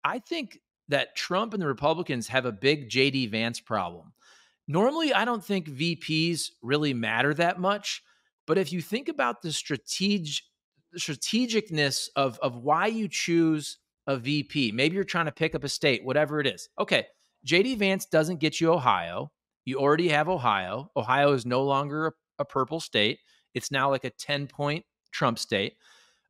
I think that Trump and the Republicans have a big JD Vance problem. Normally, I don't think VPs really matter that much, but if you think about the strategicness of why you choose a VP, maybe you're trying to pick up a state, whatever it is. Okay, JD Vance doesn't get you Ohio. You already have Ohio. Ohio is no longer a purple state. It's now like a 10-point Trump state.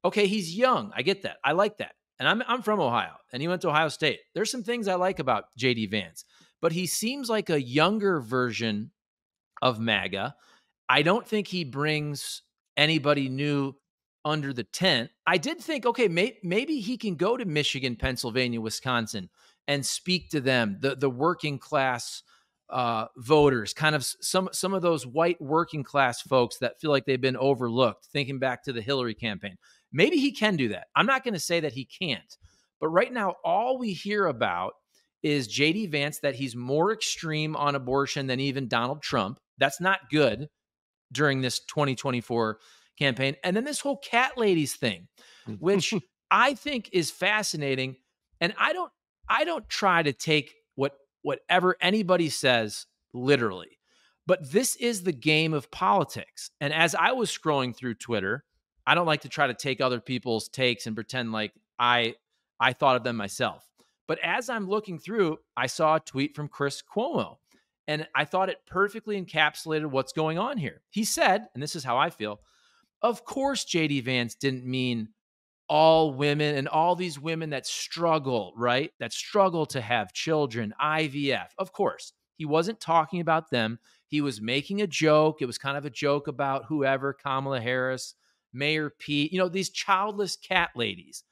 Okay, he's young. I get that. I like that. And I'm from Ohio, and he went to Ohio State. There's some things I like about JD Vance, but he seems like a younger version of MAGA. I don't think he brings anybody new under the tent. I did think, okay, maybe he can go to Michigan, Pennsylvania, Wisconsin, and speak to them, the working class voters, kind of some of those white working class folks that feel like they've been overlooked. Thinking back to the Hillary campaign, maybe he can do that. I'm not going to say that he can't, but right now all we hear about is JD Vance, that he's more extreme on abortion than even Donald Trump. That's not good during this 2024 campaign. And then this whole cat ladies thing, which I think is fascinating. And I don't try to take whatever anybody says literally, but this is the game of politics. And as I was scrolling through Twitter, I don't like to try to take other people's takes and pretend like I thought of them myself. But as I'm looking through, I saw a tweet from Chris Cuomo, and I thought it perfectly encapsulated what's going on here. He said, and this is how I feel, of course JD Vance didn't mean all women and all these women that struggle, right? That struggle to have children, IVF. Of course, he wasn't talking about them. He was making a joke. It was kind of a joke about whoever, Kamala Harris, Mayor Pete, these childless cat ladies.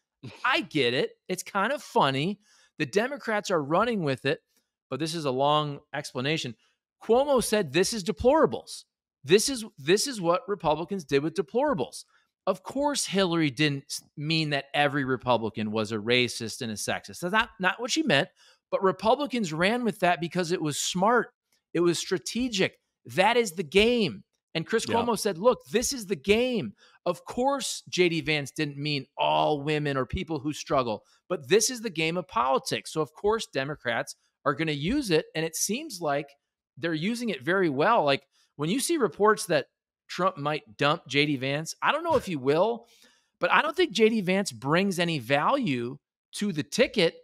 I get it. It's kind of funny. The Democrats are running with it, but this is a long explanation. Cuomo said this is deplorables. This is what Republicans did with deplorables. Of course, Hillary didn't mean that every Republican was a racist and a sexist. That's not what she meant, but Republicans ran with that because it was smart. It was strategic. That is the game. And Chris Cuomo said, look, this is the game. Of course, JD Vance didn't mean all women or people who struggle, but this is the game of politics. So, of course, Democrats are going to use it. And it seems like they're using it very well. Like when you see reports that Trump might dump JD Vance, I don't know if he will, but I don't think JD Vance brings any value to the ticket.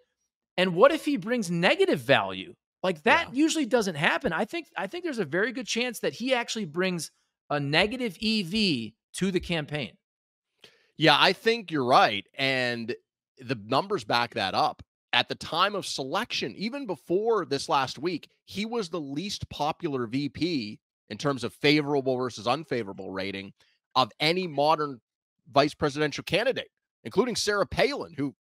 And what if he brings negative value? Like that usually doesn't happen. I think there's a very good chance that he actually brings a negative EV to the campaign. Yeah, I think you're right. And the numbers back that up. At the time of selection, even before this last week, he was the least popular VP in terms of favorable versus unfavorable rating of any modern vice presidential candidate, including Sarah Palin, who,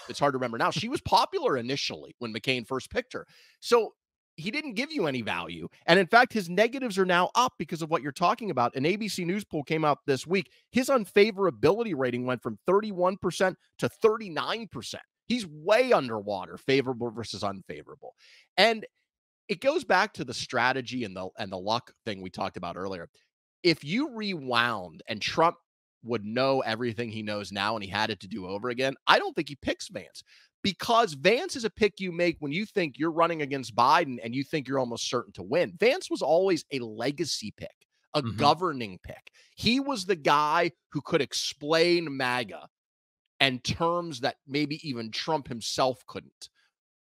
it's hard to remember now. She was popular initially when McCain first picked her. So he didn't give you any value. And in fact, his negatives are now up because of what you're talking about. An ABC News poll came out this week. His unfavorability rating went from 31% to 39%. He's way underwater, favorable versus unfavorable. And it goes back to the strategy and the luck thing we talked about earlier. If you rewound and Trump would know everything he knows now and he had it to do over again, I don't think he picks Vance, because Vance is a pick you make when you think you're running against Biden and you think you're almost certain to win. Vance was always a legacy pick, a governing pick. He was the guy who could explain MAGA and terms that maybe even Trump himself couldn't.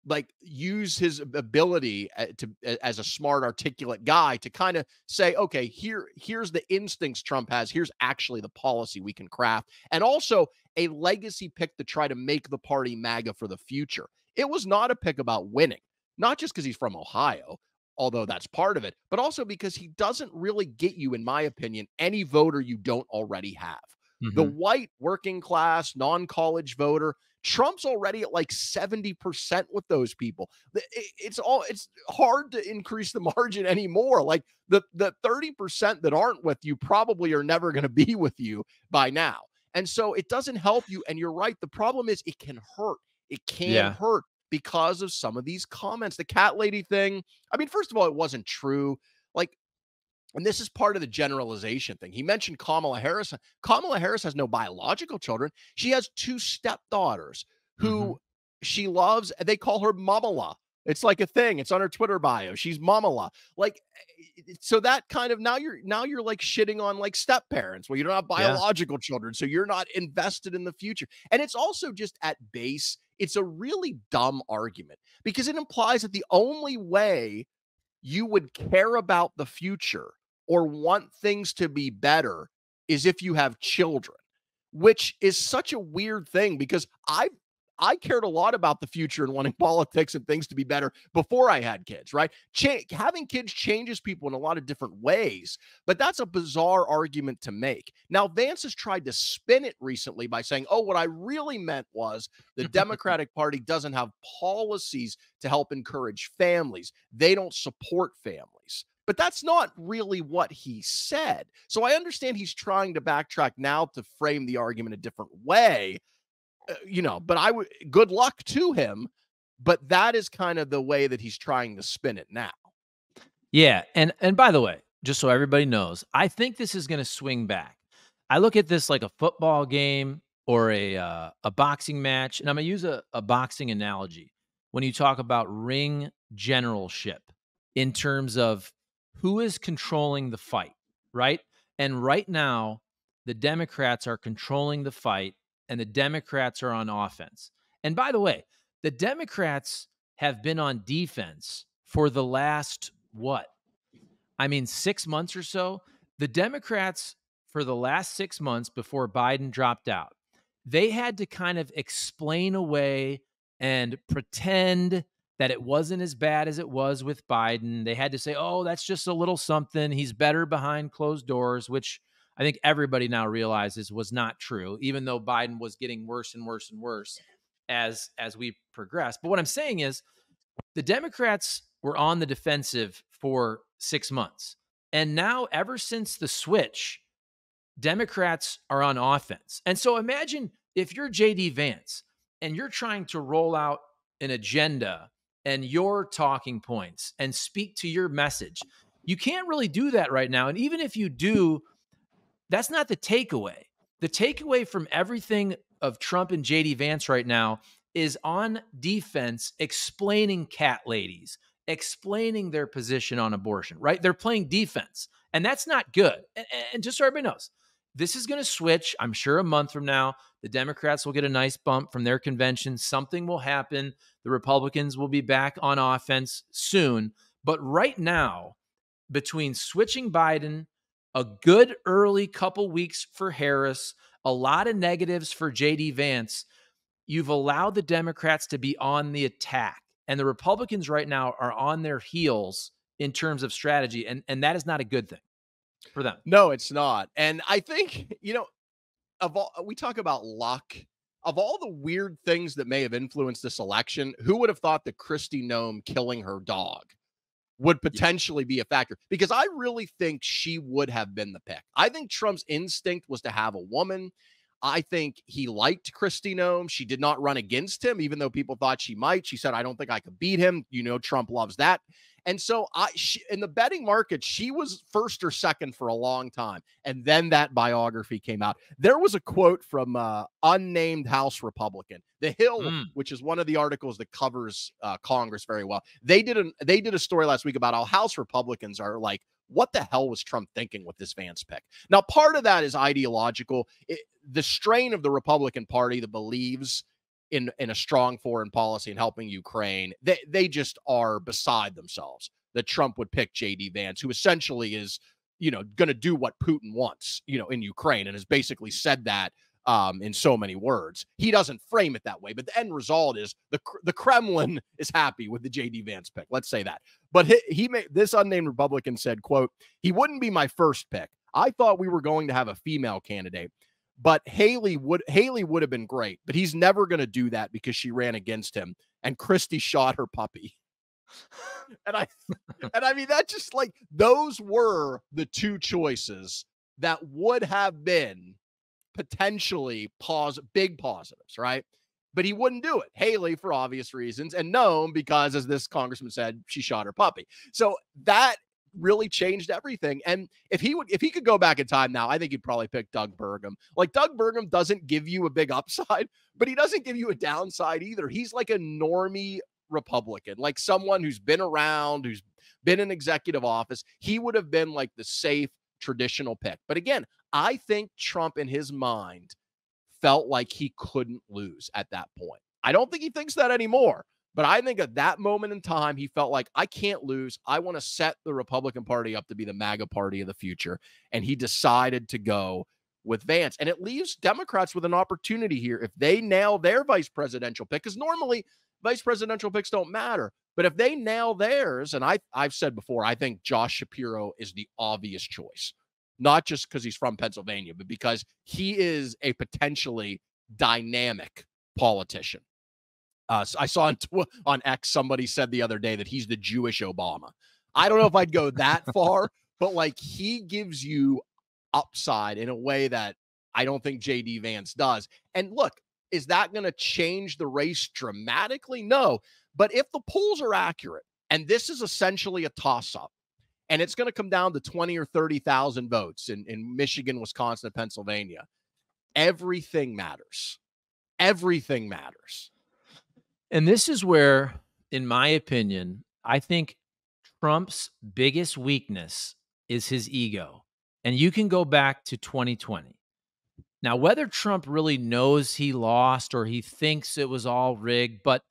Like use his ability as a smart, articulate guy to kind of say, okay, here's the instincts Trump has. Here's actually the policy we can craft. And also a legacy pick to try to make the party MAGA for the future. It was not a pick about winning, not just because he's from Ohio, although that's part of it, but also because he doesn't really get you, in my opinion, any voter you don't already have. The white working class, non-college voter, Trump's already at like 70% with those people. It's hard to increase the margin anymore. Like the 30% that aren't with you probably are never going to be with you by now. And so it doesn't help you. And you're right. The problem is it can hurt. It can hurt because of some of these comments. The cat lady thing. I mean, first of all, it wasn't true. Like, and this is part of the generalization thing. He mentioned Kamala Harris. Kamala Harris has no biological children. She has two stepdaughters who she loves, they call her Mamala. It's like a thing. It's on her Twitter bio. She's Mamala. Like, so that kind of, now you're like shitting on like step parents where you don't have Yeah. biological children. So you're not invested in the future. And it's also just at base, it's a really dumb argument because it implies that the only way you would care about the future or want things to be better is if you have children, which is such a weird thing because I cared a lot about the future and wanting politics and things to be better before I had kids, right? Having kids changes people in a lot of different ways, but that's a bizarre argument to make. Now, Vance has tried to spin it recently by saying, oh, what I really meant was the Democratic Party doesn't have policies to help encourage families. They don't support families. But that's not really what he said. So I understand he's trying to backtrack now to frame the argument a different way. But good luck to him. But that is kind of the way that he's trying to spin it now. Yeah, and by the way, just so everybody knows, I think this is gonna swing back. I look at this like a football game or a boxing match, and I'm gonna use a boxing analogy when you talk about ring generalship in terms of who is controlling the fight, right? And right now, the Democrats are controlling the fight, and the Democrats are on offense. And by the way, the Democrats have been on defense for the last what? I mean, 6 months or so. The Democrats, for the last 6 months before Biden dropped out, they had to kind of explain away and pretend that it wasn't as bad as it was with Biden. They had to say, oh, that's just a little something. He's better behind closed doors, which I think everybody now realizes was not true, even though Biden was getting worse and worse and worse as we progress. But what I'm saying is the Democrats were on the defensive for 6 months. And now, ever since the switch, Democrats are on offense. And so imagine if you're JD Vance and you're trying to roll out an agenda and your talking points and speak to your message. You can't really do that right now. And even if you do, that's not the takeaway. The takeaway from everything of Trump and JD Vance right now is on defense, explaining cat ladies, explaining their position on abortion, right? They're playing defense, and that's not good. And just so everybody knows, this is going to switch. I'm sure a month from now, the Democrats will get a nice bump from their convention. Something will happen. The Republicans will be back on offense soon. But right now, between switching Biden, a good early couple weeks for Harris, a lot of negatives for JD Vance, you've allowed the Democrats to be on the attack. And the Republicans right now are on their heels in terms of strategy. And that is not a good thing for them. No, it's not. And I think, we talk about luck. Of all the weird things that may have influenced this election, who would have thought that Kristi Noem killing her dog would potentially be a factor? Because I really think she would have been the pick. I think Trump's instinct was to have a woman. I think he liked Kristi Noem. She did not run against him, even though people thought she might. She said, I don't think I could beat him. Trump loves that. And so in the betting market, she was first or second for a long time. And then that biography came out. There was a quote from unnamed House Republican. The Hill, which is one of the articles that covers Congress very well. They did a story last week about how House Republicans are like, what the hell was Trump thinking with this Vance pick? Now, part of that is ideological. The strain of the Republican Party that believes in a strong foreign policy and helping Ukraine, they just are beside themselves that Trump would pick JD Vance, who essentially is, going to do what Putin wants, in Ukraine, and has basically said that in so many words. He doesn't frame it that way, but the end result is the Kremlin is happy with the JD Vance pick. Let's say that. But this unnamed Republican said, quote, he wouldn't be my first pick. I thought we were going to have a female candidate, but Haley would have been great, but he's never going to do that because she ran against him and Kristi shot her puppy. and I mean, that just like, those were the two choices that would have been potentially big positives, right? But he wouldn't do it. Haley, for obvious reasons, and Noam because, as this congressman said, she shot her puppy. So that really changed everything. And if he could go back in time now, I think he'd probably pick Doug Burgum. Like, Doug Burgum doesn't give you a big upside, but he doesn't give you a downside either. He's like a normie Republican, like someone who's been around, who's been in executive office. He would have been like the safe traditional pick. But again, I think Trump in his mind felt like he couldn't lose at that point. I don't think he thinks that anymore. But I think at that moment in time, he felt like, I can't lose. I want to set the Republican Party up to be the MAGA party of the future. And he decided to go with Vance. And it leaves Democrats with an opportunity here. If they nail their vice presidential pick, because normally vice presidential picks don't matter. But if they nail theirs, and I've said before, I think Josh Shapiro is the obvious choice, not just because he's from Pennsylvania, but because he is a potentially dynamic politician. I saw on X, somebody said the other day that he's the Jewish Obama. I don't know if I'd go that far, but like, he gives you upside in a way that I don't think JD Vance does. And look, is that going to change the race dramatically? No. But if the polls are accurate, and this is essentially a toss-up, and it's going to come down to 20 or 30,000 votes in Michigan, Wisconsin, and Pennsylvania, everything matters. Everything matters. And this is where, in my opinion, I think Trump's biggest weakness is his ego. And you can go back to 2020. Now, whether Trump really knows he lost or he thinks it was all rigged, but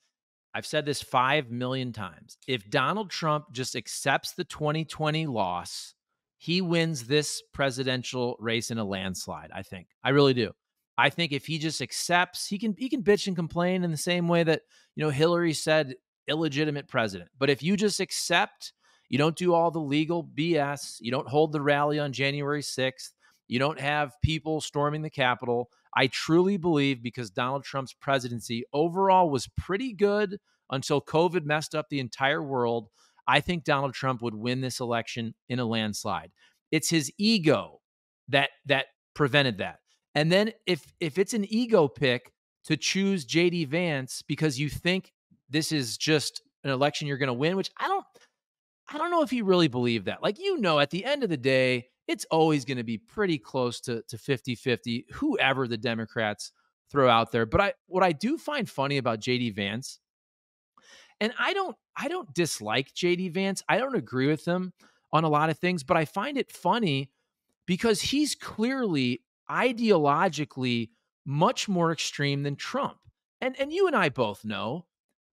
I've said this 5 million times. If Donald Trump just accepts the 2020 loss, he wins this presidential race in a landslide, I think. I really do. I think if he just accepts, he can bitch and complain in the same way that, Hillary said illegitimate president. But if you just accept, you don't do all the legal BS, you don't hold the rally on January 6th, you don't have people storming the Capitol. I truly believe, because Donald Trump's presidency overall was pretty good until COVID messed up the entire world, I think Donald Trump would win this election in a landslide. It's his ego that prevented that. And then if it's an ego pick to choose JD Vance because you think this is just an election you're going to win, which I don't know if he really believed that. Like, at the end of the day, it's always going to be pretty close to 50-50, whoever the Democrats throw out there. But what I do find funny about JD Vance, and I don't dislike JD Vance. I don't agree with him on a lot of things, but I find it funny because he's clearly ideologically much more extreme than Trump. And you and I both know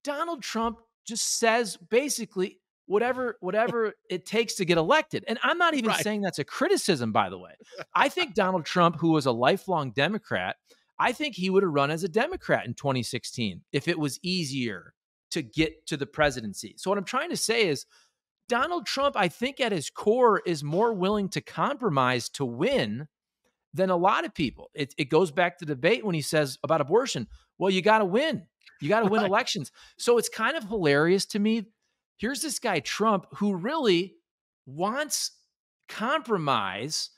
Donald Trump just says basically whatever it takes to get elected. And I'm not even saying that's a criticism, by the way. I think Donald Trump, who was a lifelong Democrat, I think he would have run as a Democrat in 2016 if it was easier to get to the presidency. So what I'm trying to say is Donald Trump, I think at his core, is more willing to compromise to win than a lot of people. It goes back to debate when he says about abortion, well, you got to win. You got to win elections. So it's kind of hilarious to me. Here's this guy, Trump, who really wants compromise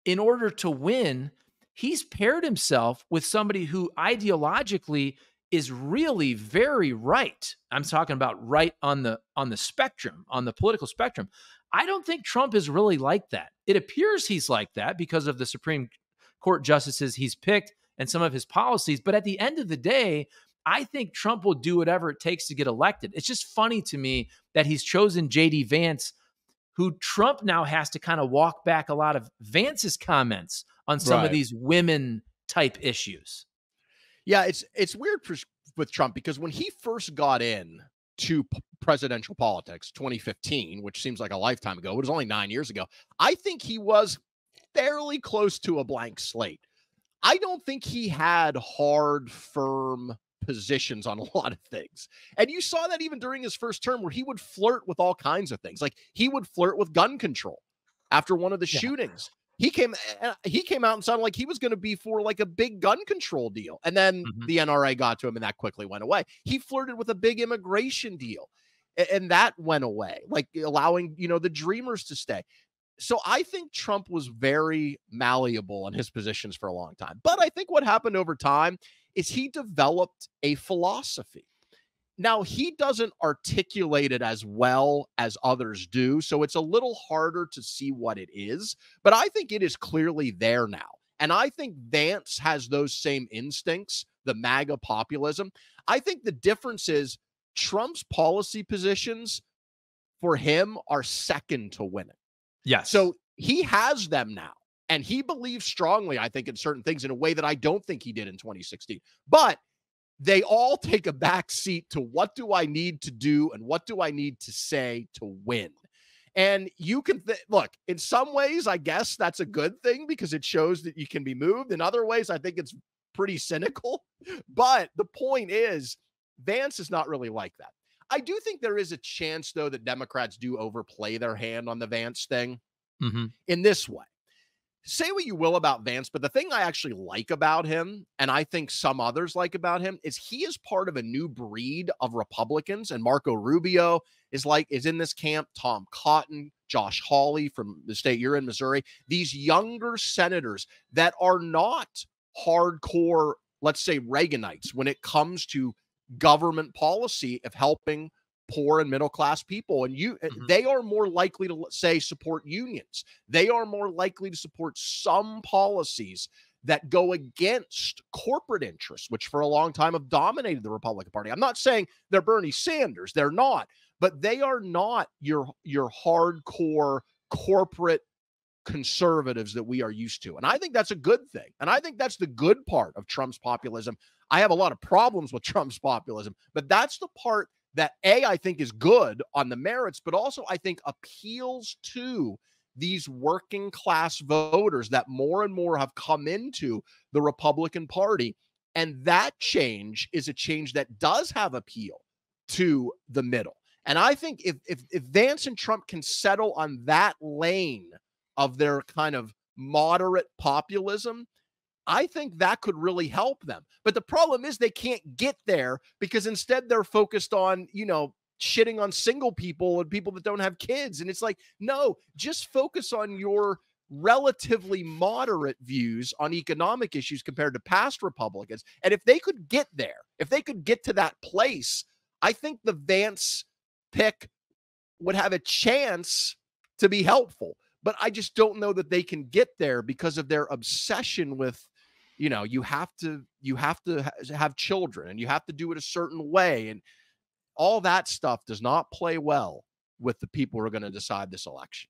in order to win. He's paired himself with somebody who ideologically is really very right. I'm talking about right on the spectrum, on the political spectrum. I don't think Trump is really like that. It appears he's like that because of the Supreme Court justices he's picked and some of his policies. But at the end of the day, I think Trump will do whatever it takes to get elected. It's just funny to me that he's chosen JD Vance, who Trump now has to kind of walk back a lot of Vance's comments on some of these women type issues. Yeah, it's weird with Trump because when he first got in to presidential politics, 2015, which seems like a lifetime ago, it was only 9 years ago, I think he was fairly close to a blank slate. I don't think he had hard, firm positions on a lot of things. And you saw that even during his first term where he would flirt with all kinds of things. Like he would flirt with gun control after one of the shootings. He came out and sounded like he was going to be for like a big gun control deal. And then the NRA got to him and that quickly went away. He flirted with a big immigration deal and that went away, like allowing, the Dreamers to stay. So I think Trump was very malleable in his positions for a long time. But I think what happened over time is he developed a philosophy. Now, he doesn't articulate it as well as others do, so it's a little harder to see what it is, but I think it is clearly there now. And I think Vance has those same instincts, the MAGA populism. I think the difference is Trump's policy positions for him are second to winning. Yes. So he has them now. And he believes strongly, I think, in certain things in a way that I don't think he did in 2016. But they all take a back seat to what do I need to do and what do I need to say to win. And you can look, in some ways, I guess that's a good thing because it shows that you can be moved. In other ways, I think it's pretty cynical. But the point is, Vance is not really like that. I do think there is a chance, though, that Democrats do overplay their hand on the Vance thing in this way. Say what you will about Vance, but the thing I actually like about him, and I think some others like about him, is he is part of a new breed of Republicans. And Marco Rubio is in this camp. Tom Cotton, Josh Hawley from the state you're in, Missouri. These younger senators that are not hardcore, let's say, Reaganites when it comes to government policy of helping poor and middle class people. And they are more likely to say support unions. They are more likely to support some policies that go against corporate interests, which for a long time have dominated the Republican Party. I'm not saying they're Bernie Sanders. They're not, but they are not your hardcore corporate conservatives that we are used to. And I think that's a good thing. And I think that's the good part of Trump's populism. I have a lot of problems with Trump's populism, but that's the part that I think is good on the merits, but also I think appeals to these working class voters that more and more have come into the Republican Party. And that change is a change that does have appeal to the middle. And I think if Vance and Trump can settle on that lane of their kind of moderate populism, I think that could really help them. But the problem is they can't get there because instead they're focused on, shitting on single people and people that don't have kids. And it's like, no, just focus on your relatively moderate views on economic issues compared to past Republicans. And if they could get there, if they could get to that place, I think the Vance pick would have a chance to be helpful. But I just don't know that they can get there because of their obsession with, you have to have children and you have to do it a certain way. And all that stuff does not play well with the people who are going to decide this election.